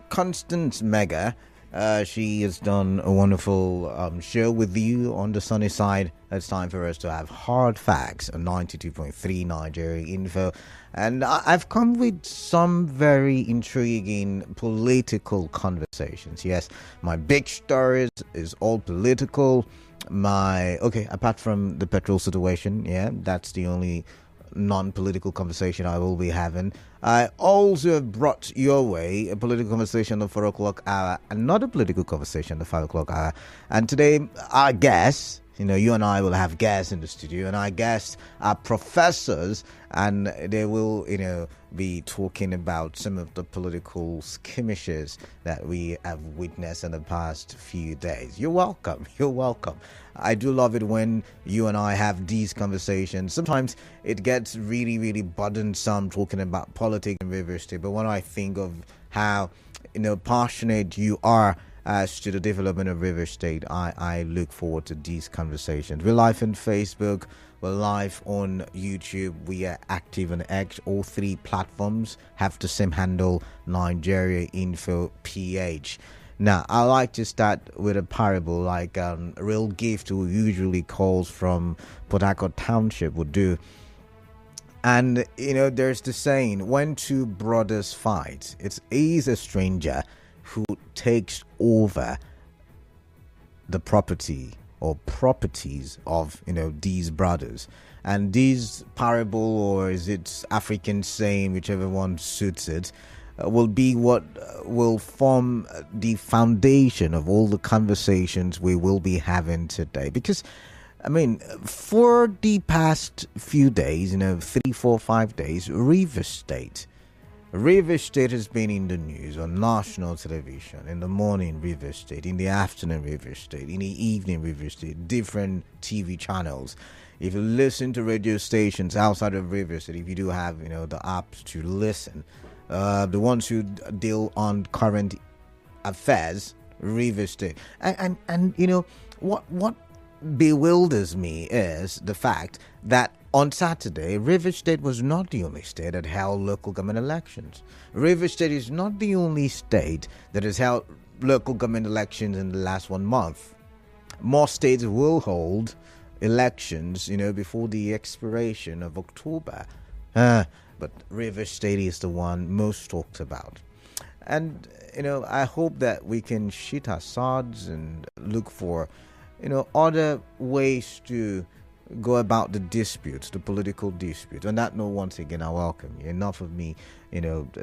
Constance Mega. She has done a wonderful show with you on the sunny side. It's time for us to have hard facts on 92.3 Nigeria Info. And I've come with some very intriguing political conversations. Yes, my big stories is all political. Apart from the petrol situation, that's the only non-political conversation I will be having. I also have brought your way a political conversation at the 4 o'clock hour, another political conversation at the 5 o'clock hour. And today, our guests, you and I will have guests in the studio, and our guests are professors, and they will, be talking about some of the political skirmishes that we have witnessed in the past few days. You're welcome. You're welcome. I do love it when you and I have these conversations. Sometimes it gets really, really burdensome talking about politics in River State, but when I think of how, passionate you are as to the development of River State, I look forward to these conversations. We're live on Facebook, we're live on YouTube, we are active on X. All three platforms have the same handle, Nigeria Info PH. Now, I like to start with a parable like Real Gift, who usually calls from Port Harcourt Township, would do. And, there's the saying, when two brothers fight, he's a stranger who takes over the property or properties of, these brothers. And this parable, or is it African saying, whichever one suits it, will be what will form the foundation of all the conversations we will be having today. Because, for the past few days, 3, 4, 5 days, River State has been in the news on national television. In the morning, River State. In the afternoon, River State. In the evening, River State. Different TV channels. If you listen to radio stations outside of River State, if you do have, the apps to listen, the ones who deal on current affairs, River State. And what bewilders me is the fact that on Saturday, River State was not the only state that held local government elections. River State is not the only state that has held local government elections in the last 1 month. More states will hold elections, before the expiration of October. But River State is the one most talked about. And, I hope that we can shit our sods and look for, other ways to go about the disputes, the political disputes. On that note, once again, I welcome you. Enough of me,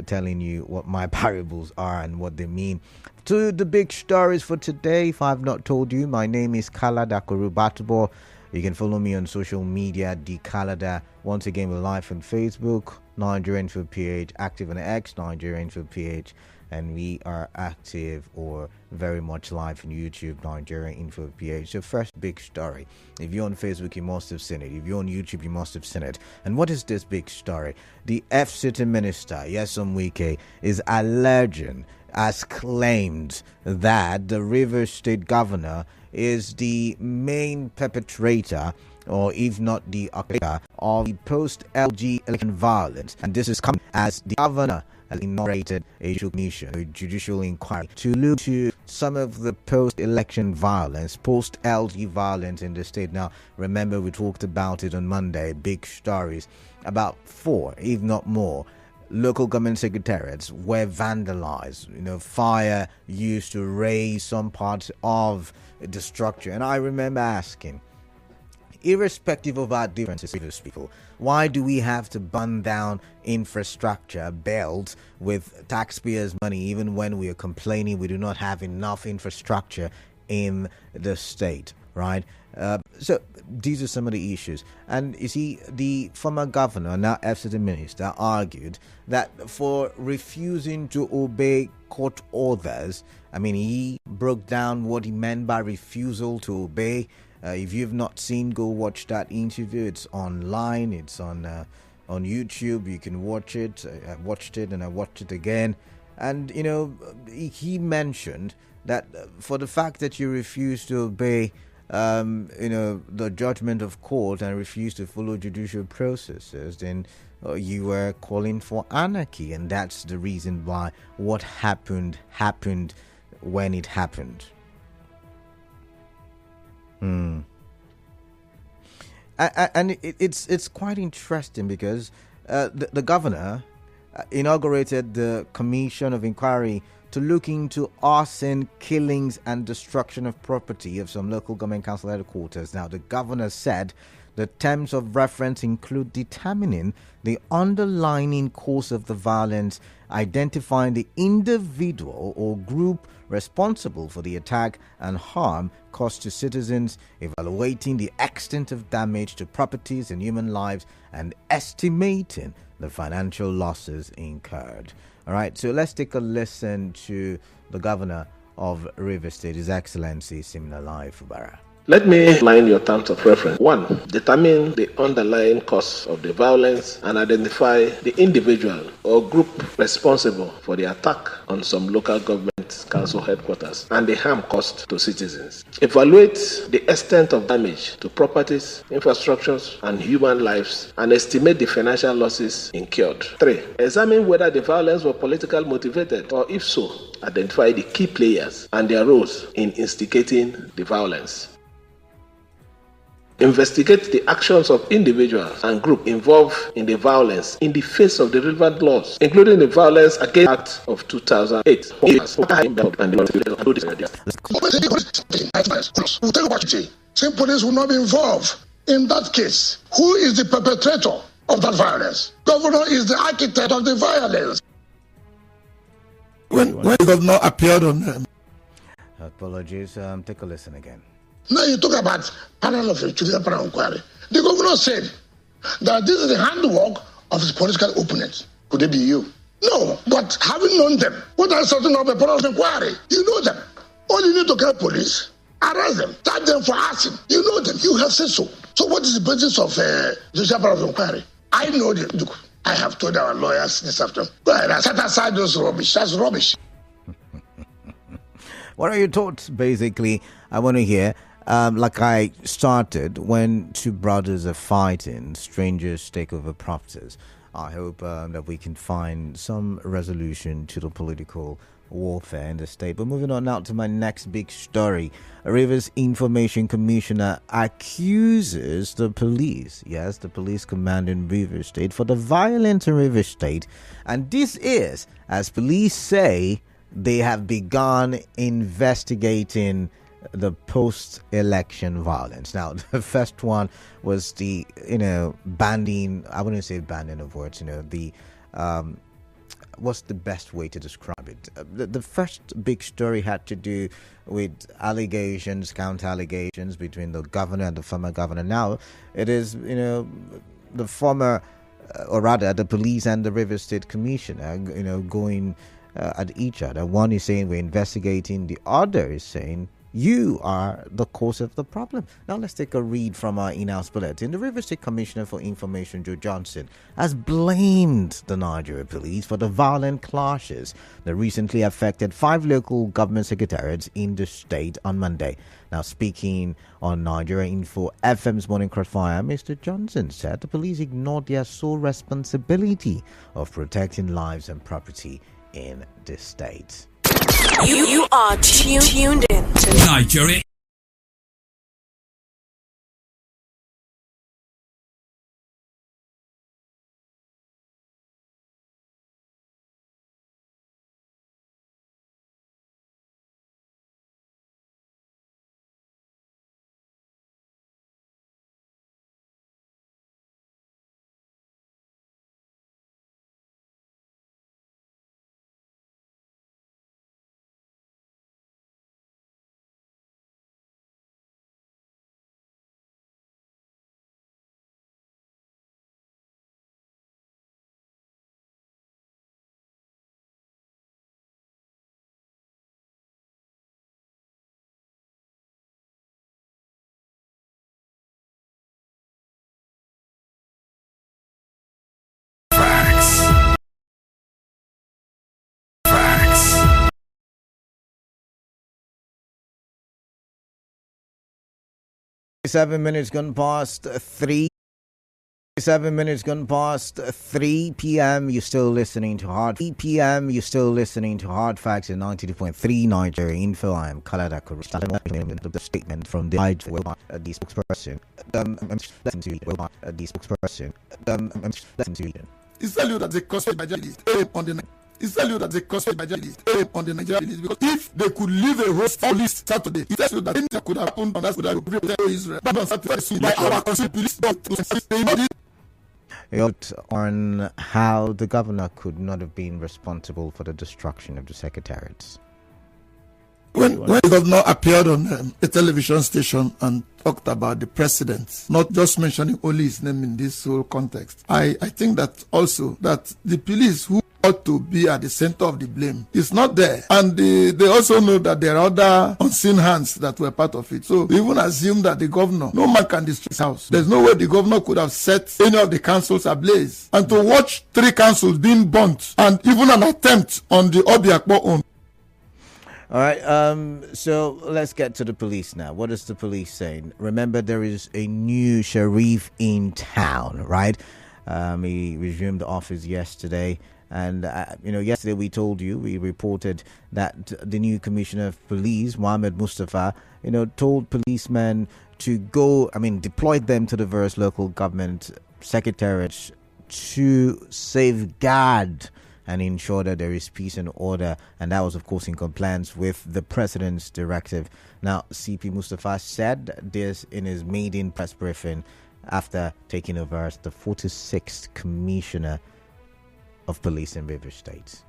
telling you what my parables are and what they mean. To the big stories for today, if I've not told you, my name is Kala Dakorubatubo. You can follow me on social media, Kalada. Once again, we're live on Facebook, Nigeria Info PH, active on X, Nigeria Info PH, and we are active or very much live on YouTube, Nigeria Info PH. So first big story. If you're on Facebook, you must have seen it. If you're on YouTube, you must have seen it. And what is this big story? The FCT minister, Nyesom Wike, is alleging, has claimed that the River State governor is the main perpetrator, or if not the architect, of the post-LG election violence. And this is coming as the governor has inaugurated a judicial inquiry to look to some of the post-election violence, post-LG violence in the state. Now, remember, we talked about it on Monday, big stories. About 4, if not more, local government secretariats were vandalized. Fire used to raise some parts of the structure. And I remember asking, irrespective of our differences with people, why do we have to burn down infrastructure built with taxpayers' money, even when we are complaining we do not have enough infrastructure in the state, right? So these are some of the issues. And you see, the former governor, now FCT minister, argued that for refusing to obey court orders, he broke down what he meant by refusal to obey. If you've not seen, go watch that interview. It's online. It's on YouTube. You can watch it. I watched it and I watched it again. And, he mentioned that for the fact that you refuse to obey, the judgment of court and refuse to follow judicial processes, then you were calling for anarchy, and that's the reason why what happened when it happened. And it's quite interesting because the governor inaugurated the commission of inquiry to look into arson, killings, and destruction of property of some local government council headquarters. Now, the governor said the terms of reference include determining the underlying cause of the violence, identifying the individual or group responsible for the attack and harm caused to citizens, evaluating the extent of damage to properties and human lives, and estimating the financial losses incurred. All right, so let's take a listen to the governor of Rivers State, His Excellency Siminalayi Fubara. Let me line your terms of reference. 1. Determine the underlying cause of the violence and identify the individual or group responsible for the attack on some local government council headquarters and the harm caused to citizens. Evaluate the extent of damage to properties, infrastructures, and human lives and estimate the financial losses incurred. 3. Examine whether the violence was politically motivated, or if so, identify the key players and their roles in instigating the violence. Investigate the actions of individuals and groups involved in the violence in the face of the relevant laws, including the Violence Against Act of 2008. We'll tell you what you say. Say police will not be involved in that case. Who is the perpetrator of that violence? Governor is the architect of the violence. When the governor appeared on them. Apologies. Take a listen again. Now you talk about panel of judicial panel inquiry. The governor said that this is the handwork of his political opponents. Could it be you? No, but having known them, what are setting up a panel of inquiry? You know them. All you need to get police, arrest them, charge them for arson. You know them. You have said so. So what is the basis of judicial panel of inquiry? I know them. Look, I have told our lawyers this afternoon. Go ahead and set aside those rubbish. That's rubbish. What are your thoughts, basically? I want to hear. Like I started, when two brothers are fighting, strangers take over properties. I hope that we can find some resolution to the political warfare in the state. But moving on now to my next big story. Rivers Information Commissioner accuses the police, yes, the police commander in Rivers State, for the violence in Rivers State. And this is, as police say, they have begun investigating the post-election violence. Now, the first one was the, banding, I wouldn't say banding of words, the, what's the best way to describe it? The first big story had to do with allegations, counter-allegations between the governor and the former governor. Now, it is, the former, or rather, the police and the Rivers State Commissioner, going at each other. One is saying we're investigating, the other is saying you are the cause of the problem. Now let's take a read from our in-house bulletin. The Rivers State Commissioner for Information, Joe Johnson, has blamed the Nigeria police for the violent clashes that recently affected 5 local government secretariats in the state on Monday. Now, speaking on Nigeria Info FM's Morning Crossfire, Mr. Johnson said the police ignored their sole responsibility of protecting lives and property in the state. You are tuned in to Nigeria. Facts. 7 minutes gone past 3. 7 minutes gone past 3 p.m. You're still listening to Hard 3 p.m. You're still listening to Hard Facts in 92.3 Nigeria Info. I am Kalada the statement from the spokesperson. It's tell you that they cost by journalists on the It's tell you that they cost by journalists on the Nigerian list, because if they could leave a host for list Saturday, it tells you that anything could happen on that could have been Israel. But on Saturday, by our country police on how the governor could not have been responsible for the destruction of the secretariats. When the governor appeared on a television station and talked about the president, not just mentioning only his name in this whole context, I think that also that the police who ought to be at the center of the blame is not there, and they also know that there are other unseen hands that were part of it. So they even assume that the governor, no man can destroy his house. There's no way the governor could have set any of the councils ablaze, and to watch 3 councils being burnt and even an attempt on the Obiakpo own. All right, so let's get to the police now. What is the police saying? Remember, there is a new sheriff in town, right? He resumed office yesterday. And, yesterday we reported that the new commissioner of police, Mohammed Mustafa, told policemen to deploy them to the various local government secretariats to safeguard and ensure that there is peace and order. And that was, of course, in compliance with the president's directive. Now, CP Mustafa said this in his maiden press briefing after taking over as the 46th commissioner of police in Rivers State.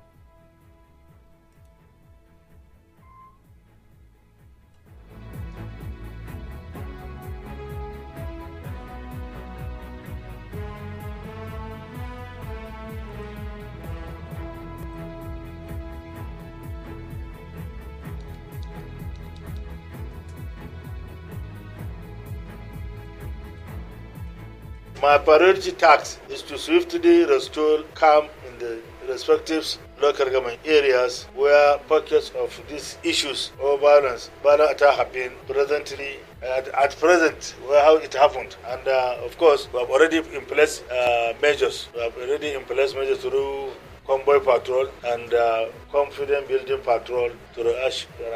My priority task is to swiftly restore calm in the respective local government areas where pockets of these issues or violent attack have been presently at present, where how it happened. And of course, we have already in place measures. We have already in place measures through convoy patrol and confidence building patrol to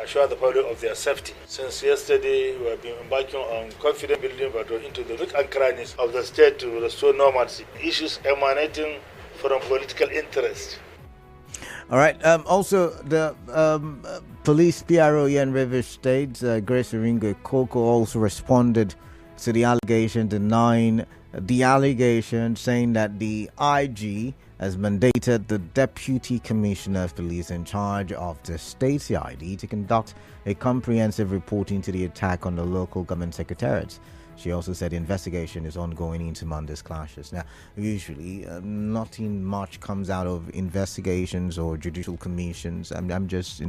assure the public of their safety. Since yesterday, we have been embarking on confidence building patrol into the nook and crannies of the state to restore normalcy. Issues emanating from political interest. All right. Also, the police PRO in Rivers State, Grace Oringo Koko, also responded to the allegation, denying the allegation, saying that the IG has mandated the Deputy Commissioner of Police in charge of the state CID to conduct a comprehensive report into the attack on the local government secretariats. She also said the investigation is ongoing into Monday's clashes. Now, usually, nothing much comes out of investigations or judicial commissions. I'm just,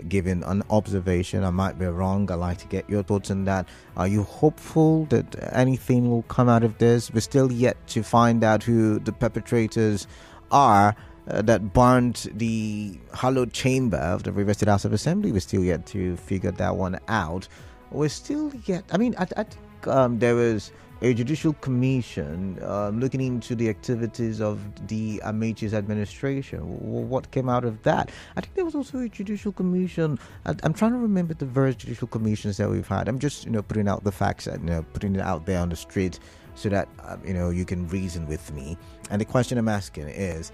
giving an observation. I might be wrong. I'd like to get your thoughts on that. Are you hopeful that anything will come out of this? We're still yet to find out who the perpetrators are that burned the hallowed chamber of the River State House of Assembly. We're still yet to figure that one out. We're still yet... I think there was a judicial commission looking into the activities of the Alleges administration. What came out of that? I think there was also a judicial commission. I'm trying to remember the various judicial commissions that we've had. I'm just putting out the facts and putting it out there on the street so that you can reason with me. And the question I'm asking is,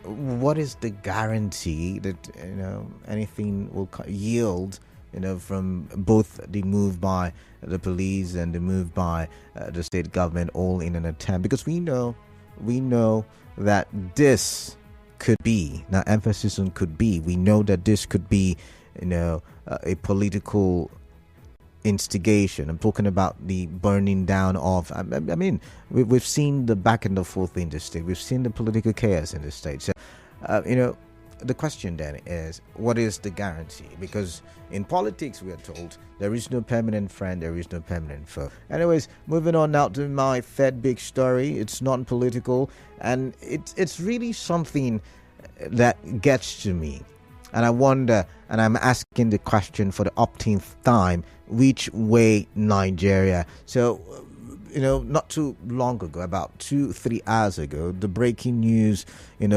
what is the guarantee that anything will yield from both the move by the police and the move by the state government, all in an attempt? Because we know that this could be, now emphasis on could be, we know that this could be a political instigation. I'm talking about the burning down of, we've seen the back and the forth in the state, we've seen the political chaos in the state. So the question then is, what is the guarantee? Because in politics, we are told there is no permanent friend, there is no permanent foe. Anyways, moving on now to my third big story. It's non-political, and it's really something that gets to me. And I wonder, and I'm asking the question for the 18th time, which way Nigeria? So not too long ago, about 2-3 hours ago, the breaking news,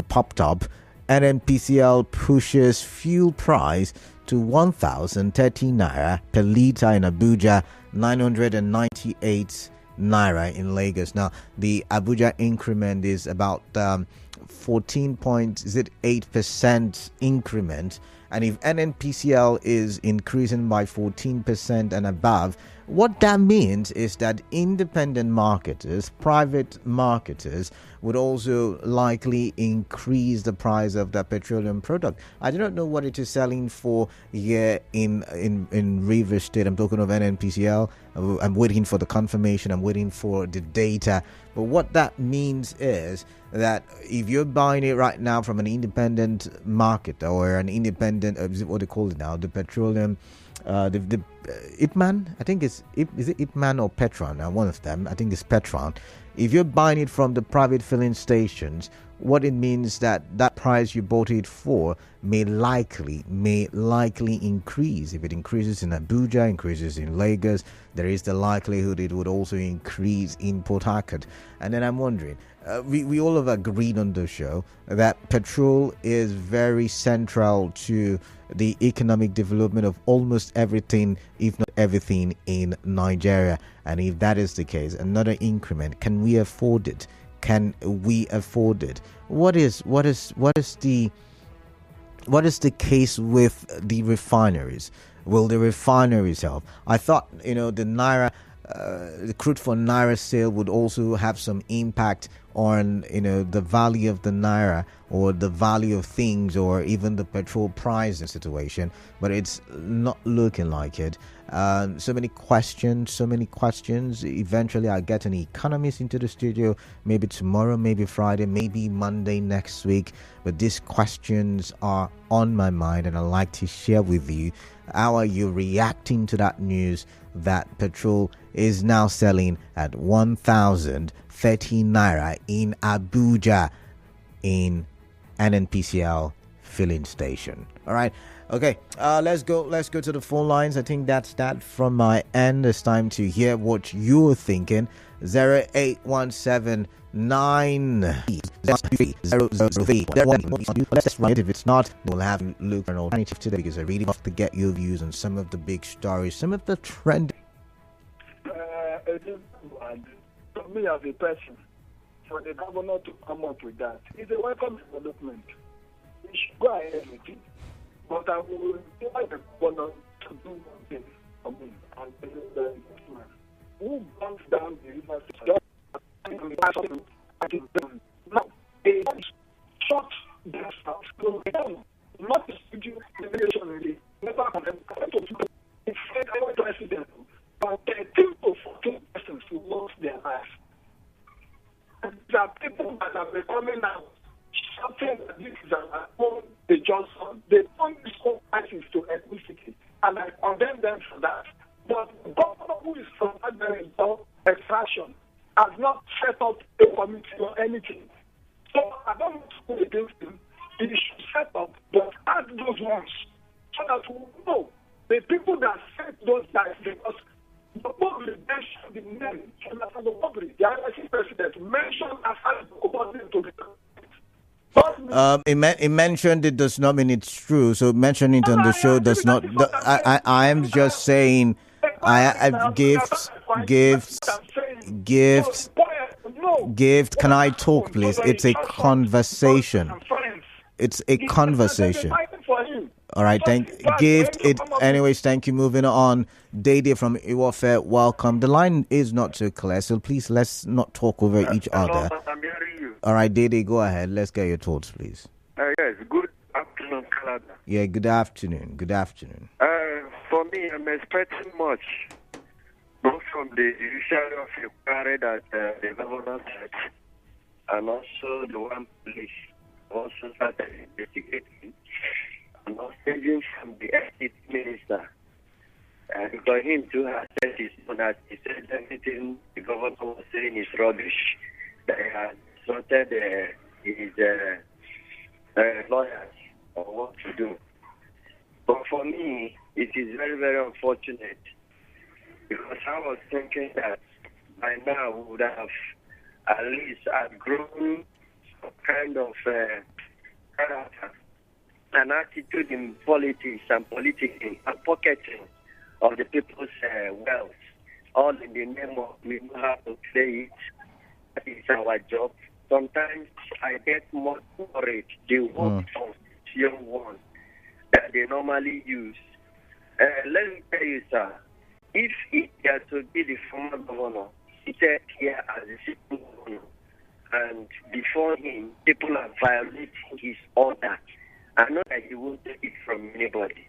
popped up. NNPCL pushes fuel price to 1,030 naira per litre in Abuja, 998 naira in Lagos. Now, the Abuja increment is about 14.8% increment. And if NNPCL is increasing by 14% and above, what that means is that independent marketers, private marketers, would also likely increase the price of that petroleum product. I do not know what it is selling for here in Rivers State. I'm talking of NNPCL. I'm waiting for the confirmation. I'm waiting for the data. But what that means is that if you're buying it right now from an independent market or an independent, what they call it now, the petroleum, the Itman, I think is it Itman or Petron? One of them, I think it's Petron. If you're buying it from the private filling stations, what it means that price you bought it for may likely increase. If it increases in Abuja, increases in Lagos, there is the likelihood it would also increase in Port Harcourt. And then I'm wondering, we all have agreed on the show that petrol is very central to the economic development of almost everything, if not everything, in Nigeria. And if that is the case, another increment, can we afford it? Can we afford it? What is the case with the refineries? Will the refineries help? I thought the naira, the crude for naira sale would also have some impact on the value of the naira or the value of things or even the petrol pricing situation, but it's not looking like it. So many questions. Eventually I'll get an economist into the studio, maybe tomorrow, maybe Friday, maybe Monday next week, but these questions are on my mind and I'd like to share with you. How are you reacting to that news that petrol is now selling at 1,030 naira in Abuja in NNPCL filling station? All right. Okay, let's go to the phone lines. I think that's that from my end. It's time to hear what you're thinking. 08179 Let's run it. If it's not, we'll have to look for an alternative today because I really love to get your views on some of the big stories, some of the trend. It is for me as a person, for the governor to come up with that, it's a welcome development. We should go ahead with it. But I will invite the governor to do one thing for me and the investment. Who burns down the university? Now, they shut their stuff. So they don't. Not the studio regulation really. Never can them. It's said our president, but 13 to 14 persons who lost their lives. And there are people that are becoming now shouting that this is an own the Johnson. They want this whole crisis to ethnicity, and I condemn them for that. But the governor who is from that very extraction has not set up a committee or anything. So I don't want to go against him. He should set up, but add those ones so that we know the people that set those guys, because the public mentioned the name and after the public, the IRC president mentioned after the public to the it mentioned it does not mean it's true. So mentioning it on the show does not. I am just saying, gifts. Can I talk, please? It's a conversation. It's a conversation. All right, anyways, thank you. Moving on. Dede from Iwafe, welcome. The line is not so clear, so please let's not talk over each other. I'm hearing you. All right, Dede, go ahead. Let's get your thoughts, please. Yes, good afternoon, Canada. Yeah, good afternoon. Good afternoon. For me, I'm expecting much, both from the judiciary of inquiry that the governor said, and also the one police also started investigating, and also even from the SCT minister. For him to have said his own, that he said everything the governor was saying is rubbish. They had sorted his lawyers on what to do. But for me, it is very, very unfortunate because I was thinking that by now would have at least outgrown some kind of character, an attitude in politics and politicking and pocketing of the people's wealth, all in the name of we know how to play it. That is our job. Sometimes I get more worried the work of the young ones that they normally use. Let me tell you, sir, if it were to be the former governor seated here as the sitting governor, and before him, people are violating his order, I know that he won't take it from anybody.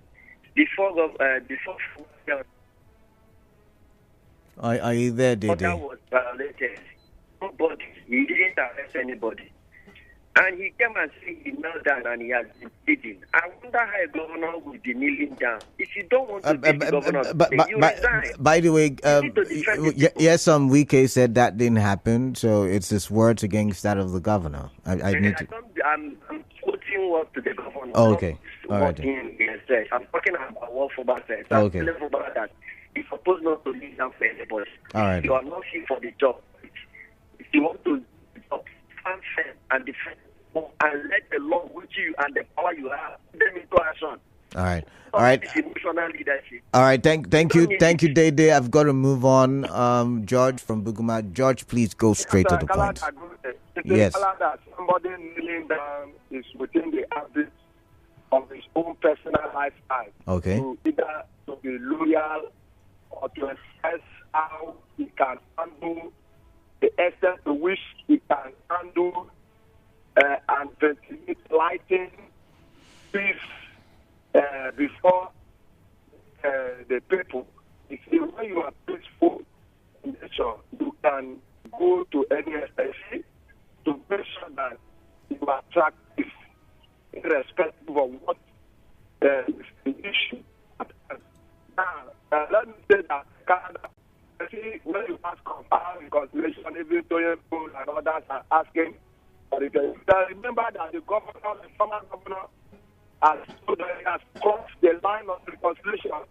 Are you there, Dede? Order was violated. Nobody, he didn't arrest anybody. And he came and said he knelt down and he has been pleading. I wonder how a governor will be kneeling down. If you don't want to be the governor, you resign. By the way, yes, Wike said that didn't happen, so it's his words against that of the governor. I'm quoting what the governor. Oh, okay. All right. I'm talking about what Fubara said. Oh, okay. I'm telling Fubara that he's supposed not to kneel down for anybody. All right. You are not fit for the job. If you want to stand firm and defend and let the law with you and the power you have, then into action. All right. All right. Emotional leadership. All right. Thank you, Dede. I've got to move on. George from Buguma. George, please go straight to the point. Yes. That somebody kneeling down is within the ambit of his own personal lifestyle. Okay. To either to be loyal or to express how he can handle the extent to which he can handle and ventilate lighting peace before the people. You see, when you are peaceful in nature, you can go to any SSC to make sure that you attract peace, irrespective of what is the issue. Now, let me say that Canada, see, when you ask compare reconciliation, even Toyin Pool and others are asking. Remember that the former governor, has crossed the line of reconciliation.